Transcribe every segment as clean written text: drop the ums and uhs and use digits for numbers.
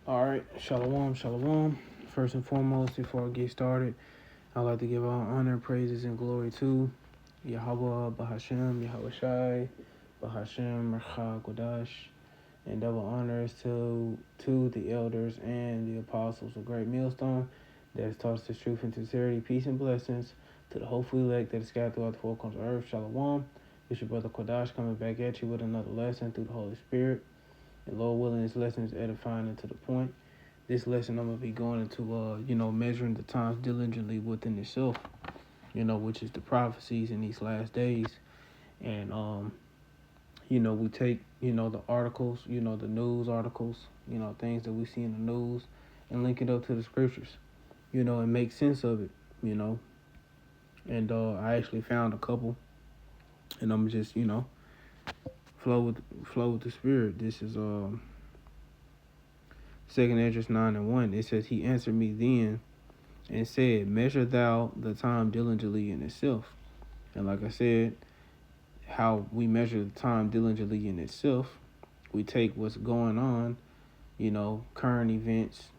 All right, shalom, shalom. First and foremost, before I get started, I'd like to give all honor, praises, and glory to Yahweh, Bahashem, Yahweh Shai, Bahashem, Mercha Kodash, and double honors to the elders and the apostles of Great Millstone that has taught us the truth and sincerity, peace and blessings to the hopeful elect that is scattered throughout the four corners of earth. Shalom. It's your brother Kodash coming back at you with another lesson through the Holy Spirit. And Lord willing, this lesson is edifying and to the point. This lesson I'm gonna be going into measuring the times diligently within itself, which is the prophecies in these last days. And we take, the articles, the news articles, things that we see in the news and link it up to the scriptures, and make sense of it, you know. And I actually found a couple and I'm just, flow with the spirit. This is Second Esdras 9:1. It says, He answered me then and said, Measure thou the time diligently in itself. And like I said, how we measure the time diligently in itself, we take what's going on, current events,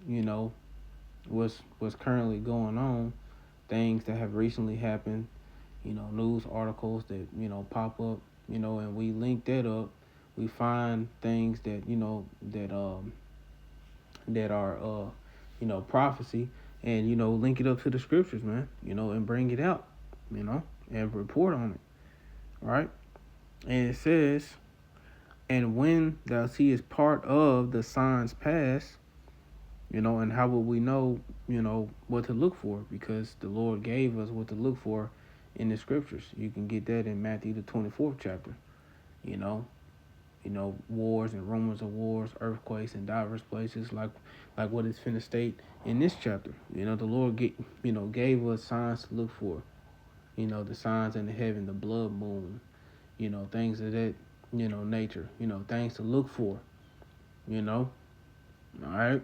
what's currently going on, things that have recently happened, news articles that, pop up, and we link that up. We find things that, that are prophecy, and link it up to the scriptures, man, and bring it out, and report on it, right? And it says, and when thou seest part of the signs past, and how will we know, what to look for? Because the Lord gave us what to look for in the scriptures. You can get that in Matthew the 24th chapter. you know wars and rumors of wars, earthquakes in diverse places, like what it's finna state in this chapter. The Lord gave us signs to look for. The signs in the heaven, the blood moon, things of that, nature, things to look for, all right.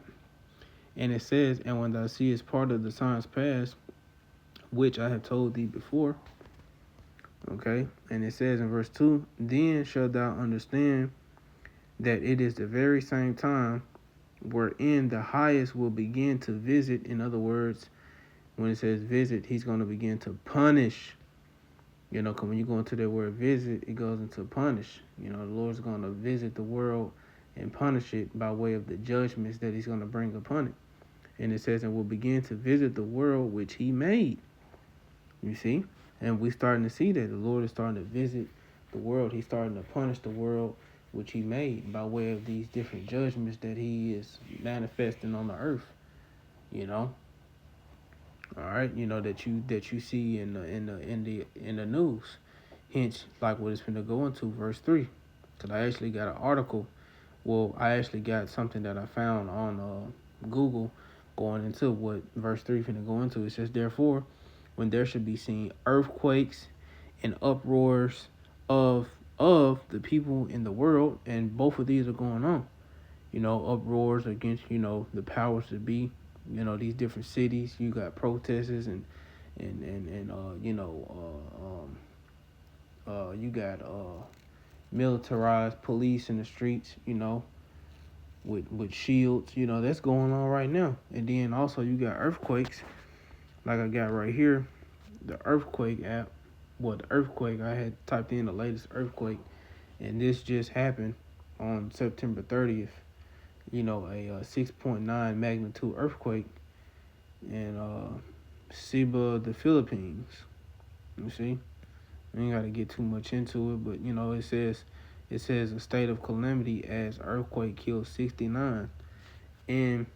And it says, and when thou seest part of the signs past, which I have told thee before, okay. And it says in verse 2, then shalt thou understand that it is the very same time wherein the highest will begin to visit. In other words, when it says visit, he's going to begin to punish. Cause when you go into that word visit, it goes into punish. The Lord's going to visit the world and punish it by way of the judgments that he's going to bring upon it. And it says, and will begin to visit the world which he made. You see? And we're starting to see that the Lord is starting to visit the world. He's starting to punish the world which he made by way of these different judgments that he is manifesting on the earth. All right, that you see in the news. Hence, like what it's gonna go into verse 3. Because I actually got an article. Well, I actually got something that I found on Google going into what verse 3 finna go into. It says, therefore, when there should be seen earthquakes and uproars of the people in the world, and both of these are going on. Uproars against, the powers that be, these different cities. You got protesters you got militarized police in the streets, with shields, that's going on right now. And then also you got earthquakes, like I got right here, the earthquake app. The earthquake, I had typed in the latest earthquake, and this just happened on September 30th. A 6.9 magnitude earthquake in Cebu, the Philippines. You see, I ain't got to get too much into it, but it says a state of calamity as earthquake kills 69 in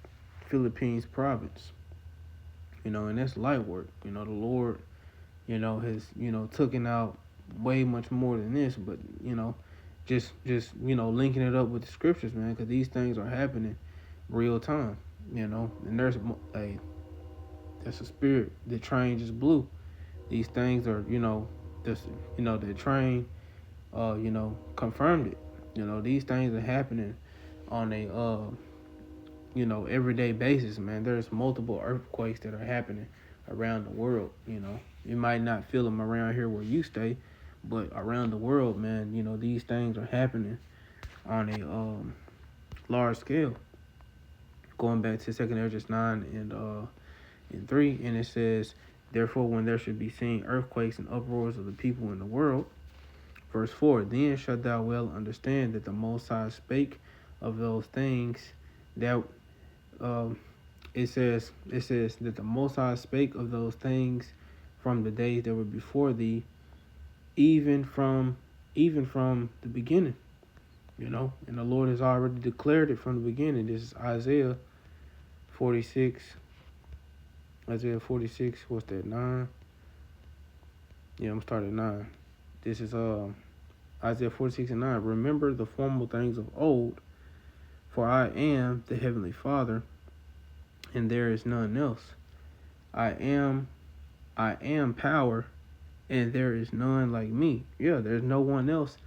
Philippines province. And that's light work. The Lord, has taken out way much more than this, but just linking it up with the scriptures, man, because these things are happening real time. And there's that's a spirit. The train just blew. These things are, just the train, confirmed it. These things are happening on a everyday basis, man. There's multiple earthquakes that are happening around the world. You might not feel them around here where you stay, but around the world, man, these things are happening on a large scale. Going back to 2 Ezra 9 and 3, and it says, therefore, when there should be seen earthquakes and uproars of the people in the world. Verse 4, then shalt thou well understand that the Most High spake of those things that it says that the Most High spake of those things from the days that were before thee, even from the beginning, and the Lord has already declared it from the beginning. This is Isaiah 46. Isaiah 46, what's that, 9? Yeah, I'm starting at 9. This is Isaiah 46 and 9. Remember the formal things of old, for I am the heavenly Father, and there is none else. I am power, and there is none like me. Yeah, there's no one else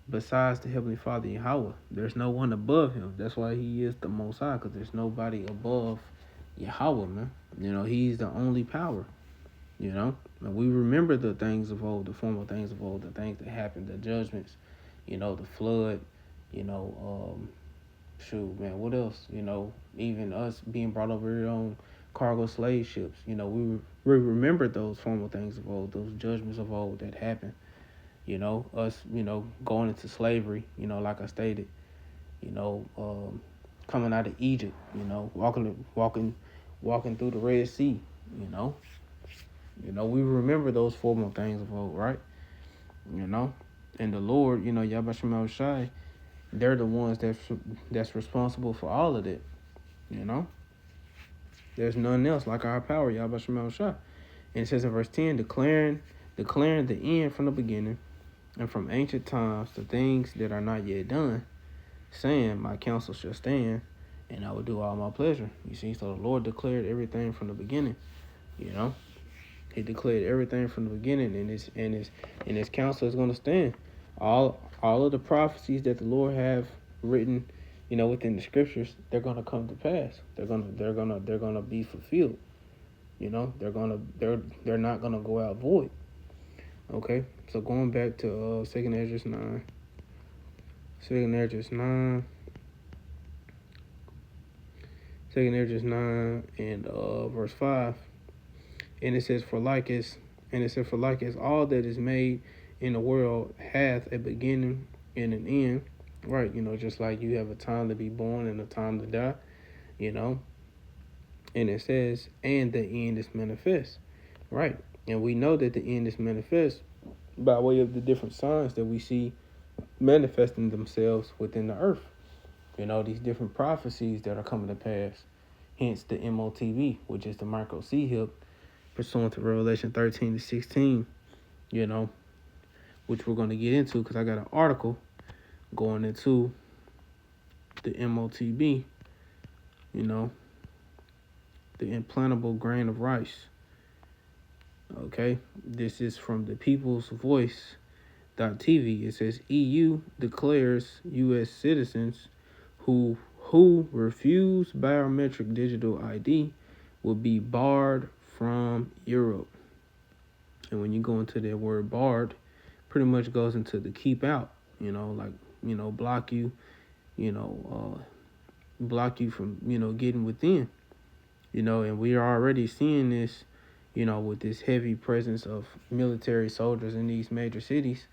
besides the heavenly Father Yahweh. There's no one above him. That's why he is the Most High, because there's nobody above Yahweh, man. He's the only power. And we remember the things of old, the formal things of old, the things that happened, the judgments, the flood, what else? Even us being brought over here on cargo slave ships, we remember those formal things of old, those judgments of old that happened. Us, going into slavery, like I stated, coming out of Egypt, walking through the Red Sea, we remember those formal things of old, right? And the Lord, Yahweh Shema Shai, they're the ones that's responsible for all of that, There's none else like our power, Yahweh Shema Shai. And it says in verse 10, declaring the end from the beginning, and from ancient times the things that are not yet done, saying, my counsel shall stand, and I will do all my pleasure. You see, so the Lord declared everything from the beginning, He declared everything from the beginning, and his counsel is going to stand. All of the prophecies that the Lord have written, within the scriptures, they're going to come to pass. They're going to be fulfilled. They're not going to go out void. Okay, so going back to 2 Ezra 9. 2 Ezra 9. 2 Ezra 9 and verse 5. And it says, for like as all that is made in the world hath a beginning and an end. Right, just like you have a time to be born and a time to die, And it says, and the end is manifest. Right. And we know that the end is manifest by way of the different signs that we see manifesting themselves within the earth. These different prophecies that are coming to pass. Hence the MOTV, which is the micro C-HIP, pursuant to Revelation 13 to 16, which we're going to get into because I got an article going into the MOTB, the implantable grain of rice. Okay, this is from the People's Voice.tv. It says EU declares U.S. citizens who refuse biometric digital ID will be barred from Europe. And when you go into that word barred, pretty much goes into the keep out, block you, block you from, getting within, and we are already seeing this, with this heavy presence of military soldiers in these major cities.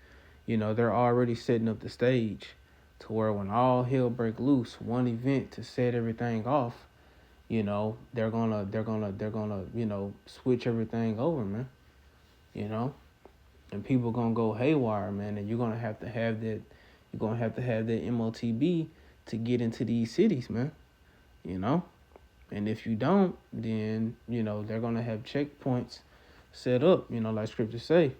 They're already setting up the stage to where when all hell break loose, one event to set everything off, they're gonna switch everything over, man. And people gonna go haywire, man, and you're gonna have to have that MOTB to get into these cities, man. And if you don't, then they're gonna have checkpoints set up, like scriptures say.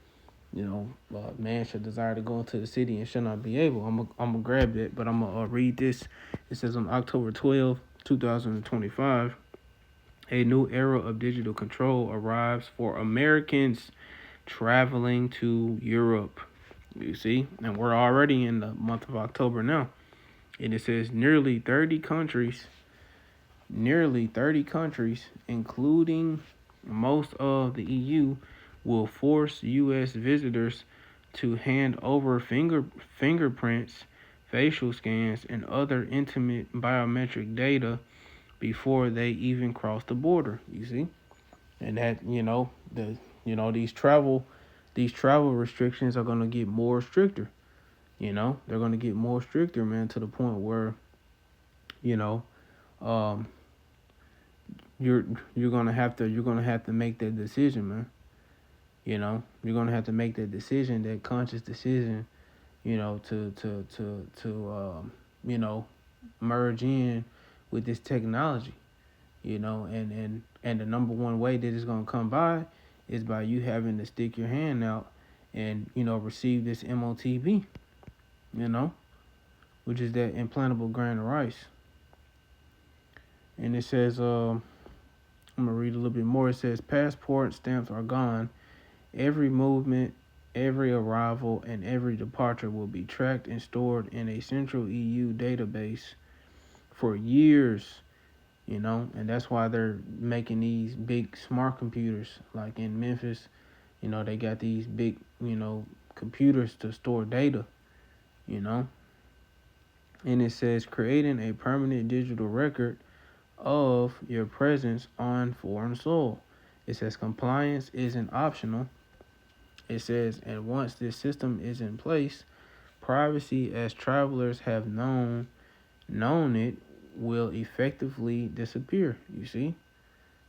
Man should desire to go into the city and should not be able. I'm gonna grab that, but I'm gonna read this. It says on October 12, 2025, a new era of digital control arrives for Americans traveling to Europe. You see, and we're already in the month of October now. And it says nearly 30 countries, including most of the EU, will force U.S. visitors to hand over fingerprints, facial scans, and other intimate biometric data before they even cross the border. You see, and that these travel restrictions are gonna get more stricter. They're gonna get more stricter, man, to the point where you know um, you're you're gonna have to make that decision, man. You're gonna have to make that decision, that conscious decision, to merge in with this technology, and the number one way that it's gonna come by is by you having to stick your hand out and receive this MOTB, you know, which is that implantable grain of rice. And it says, I'm gonna read a little bit more. It says passport stamps are gone. Every movement, every arrival, and every departure will be tracked and stored in a central EU database for years, and that's why they're making these big smart computers like in Memphis. They got these big, computers to store data, you know. And it says creating a permanent digital record of your presence on foreign soil. It says compliance isn't optional. It says, and once this system is in place, privacy as travelers have known it will effectively disappear. You see?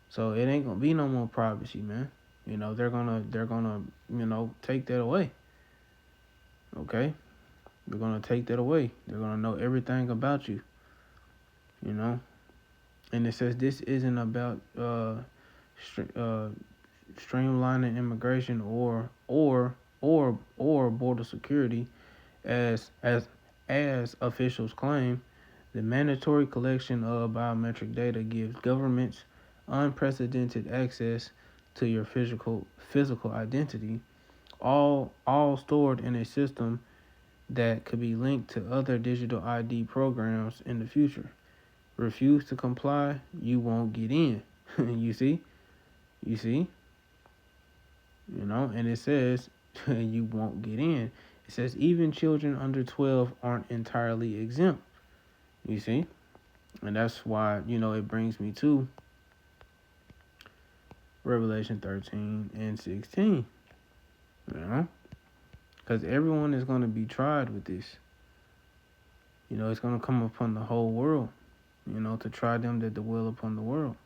So it ain't gonna be no more privacy, man. They're gonna take that away. Okay? They're gonna take that away. They're gonna know everything about you. You know? And it says this isn't about streamlining immigration or border security, as officials claim. The mandatory collection of biometric data gives governments unprecedented access to your physical identity, all stored in a system that could be linked to other digital ID programs in the future. Refuse to comply, you won't get in. You see? You see? And it says you won't get in. It says even children under 12 aren't entirely exempt. You see? And that's why, it brings me to Revelation 13 and 16. Because everyone is going to be tried with this. It's going to come upon the whole world, to try them that dwell upon the world.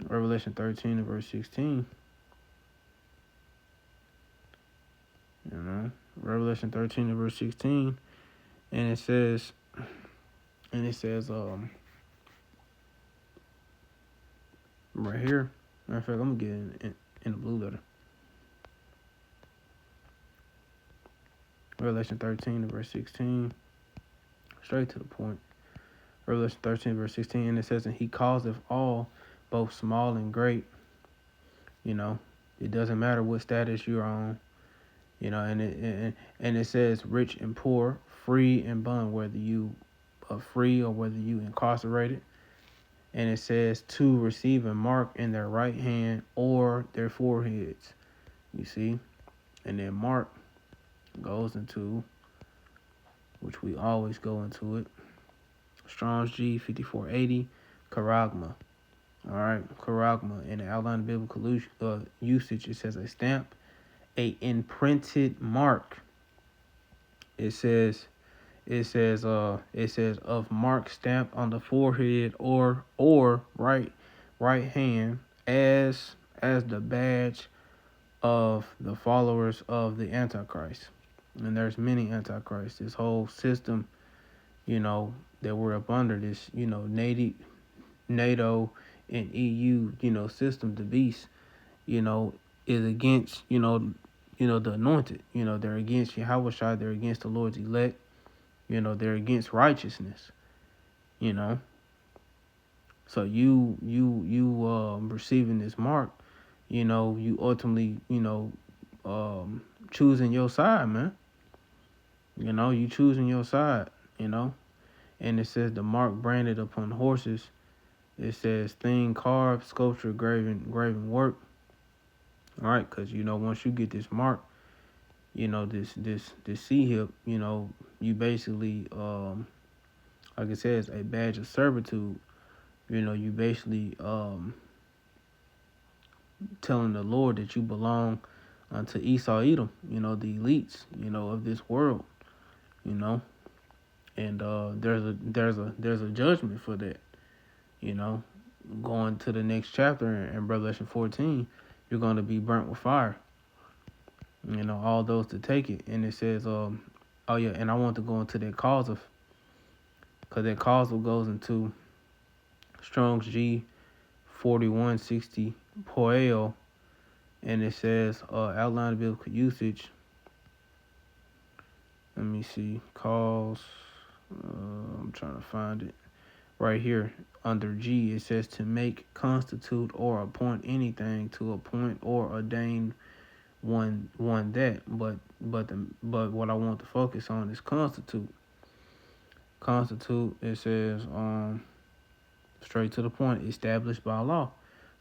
Revelation 13 and verse 16. Revelation 13 and verse 16. And it says, right here. Matter of fact, I'm going to get it in the blue letter. Revelation 13 and verse 16. Straight to the point. Revelation 13 verse 16. And it says, and he causeth all, both small and great. It doesn't matter what status you're on. And it says rich and poor, free and bond, whether you are free or whether you incarcerated. And it says to receive a mark in their right hand or their foreheads. You see? And then Mark goes into, which we always go into it, Strong's G 5480, charagma. All right, charagma. In the outline of biblical usage, it says a stamp, a imprinted mark. It says of mark stamped on the forehead or right hand as the badge of the followers of the Antichrist. And there's many Antichrists. This whole system, that we're up under, this, NATO and EU, system, the beast, is against, the anointed. They're against Yahushua. They're against the Lord's elect. They're against righteousness. So you receiving this mark, you ultimately, choosing your side, man. You choosing your side, And it says the mark branded upon horses. It says thing, carved, sculpture, graven work. All right, because once you get this mark, this C hip, you basically, like it says, a badge of servitude. You basically telling the Lord that you belong unto Esau Edom, the elites, of this world, you know. And there's a judgment for that, you know. Going to the next chapter in Revelation 14, you're going to be burnt with fire. All those to take it. And it says, oh yeah, and I want to go into that causal, because that causal goes into Strong's G 4160 poeo, and it says outline of biblical usage. Let me see, cause. I'm trying to find it right here under G. It says to make, constitute, or appoint anything, to appoint or ordain one that. But what I want to focus on is constitute. Constitute, it says straight to the point, established by law.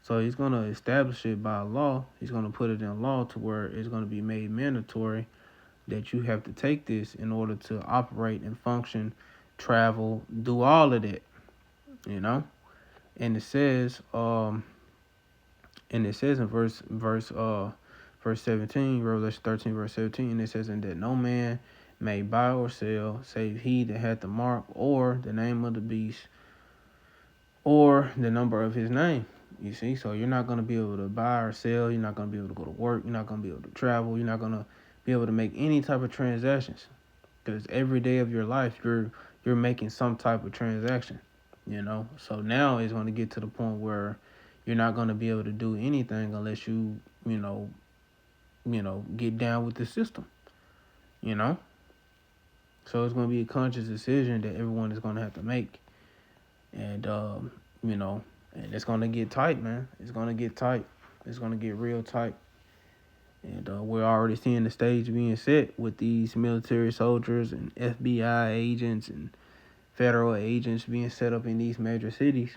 So he's going to establish it by law. He's going to put it in law to where it's going to be made mandatory that you have to take this in order to operate and function, travel, do all of that, And it says, in verse 17, Revelation 13, verse 17, and it says, and that no man may buy or sell, save he that hath the mark or the name of the beast or the number of his name. You see, so you're not going to be able to buy or sell. You're not going to be able to go to work. You're not going to be able to travel. You're not going to be able to make any type of transactions, because every day of your life you're making some type of transaction. So now it's going to get to the point where you're not going to be able to do anything unless you get down with the system. So it's going to be a conscious decision that everyone is going to have to make, and and it's going to get tight, man. It's going to get tight. It's going to get real tight. And we're already seeing the stage being set with these military soldiers and FBI agents and federal agents being set up in these major cities,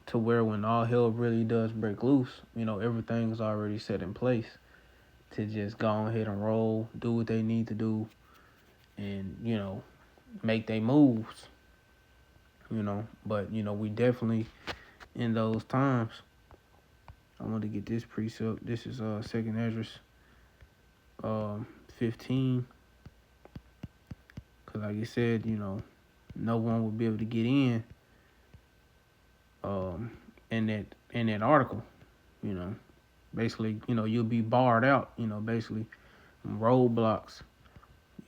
to where when all hell really does break loose, everything is already set in place to just go ahead and roll, do what they need to do, and, make their moves, But, we definitely, in those times, I want to get this precept. This is 2nd Ezra 15. Because like I said, no one will be able to get in in that article. Basically, you'll be barred out, basically roadblocks.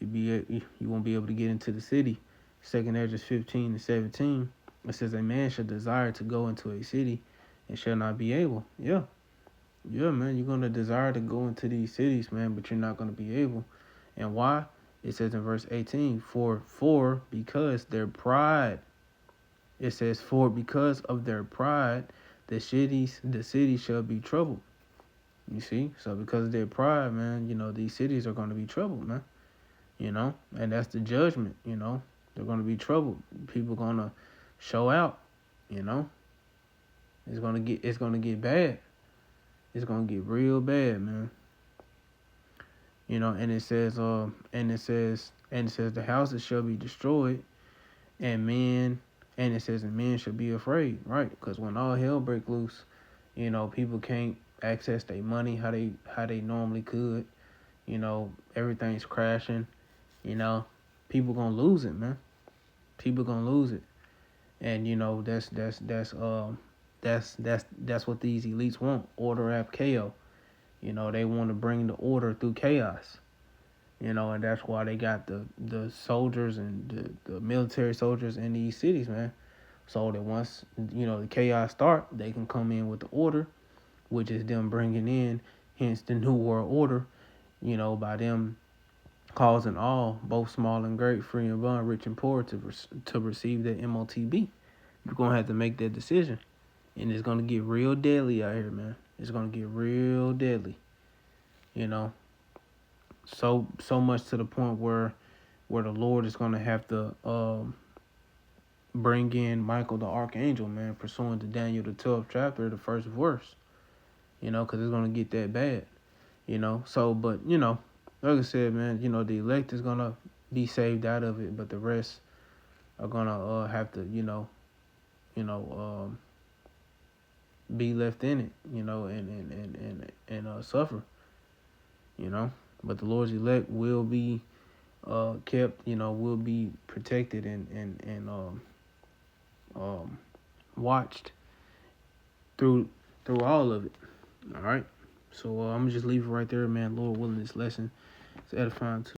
You won't be able to get into the city. 2nd Ezra 15 and 17. It says a man should desire to go into a city and shall not be able. Yeah, man, you're gonna desire to go into these cities, man, but you're not gonna be able. And why? It says in verse 18, for because their pride. It says, for because of their pride, the city shall be troubled. You see? So because of their pride, man, these cities are going to be troubled, man. And that's the judgment, They're going to be troubled. People going to show out, It's going to get bad. It's going to get real bad, man. And it says the houses shall be destroyed, and men shall be afraid, right? Because when all hell break loose, people can't access their money how they normally could. Everything's crashing. People gonna lose it, man. People gonna lose it, and that's what these elites want. Order ab chaos. They want to bring the order through chaos. And that's why they got the soldiers and the military soldiers in these cities, man. So that once, the chaos start, they can come in with the order, which is them bringing in, hence the New World Order, by them causing all, both small and great, free and bond, rich and poor, to receive the MOTB. You're going to have to make that decision. And it's going to get real deadly out here, man. It's going to get real deadly, So much to the point where the Lord is going to have to bring in Michael the Archangel, man, pursuant to Daniel the 12th chapter, the first verse, because it's going to get that bad, So, but, like I said, man, the elect is going to be saved out of it, but the rest are going to have to, be left in it, and suffer, But the Lord's elect will be kept, will be protected and watched through all of it. All right. So I'm gonna just leave it right there, man. Lord willing, this lesson is edifying to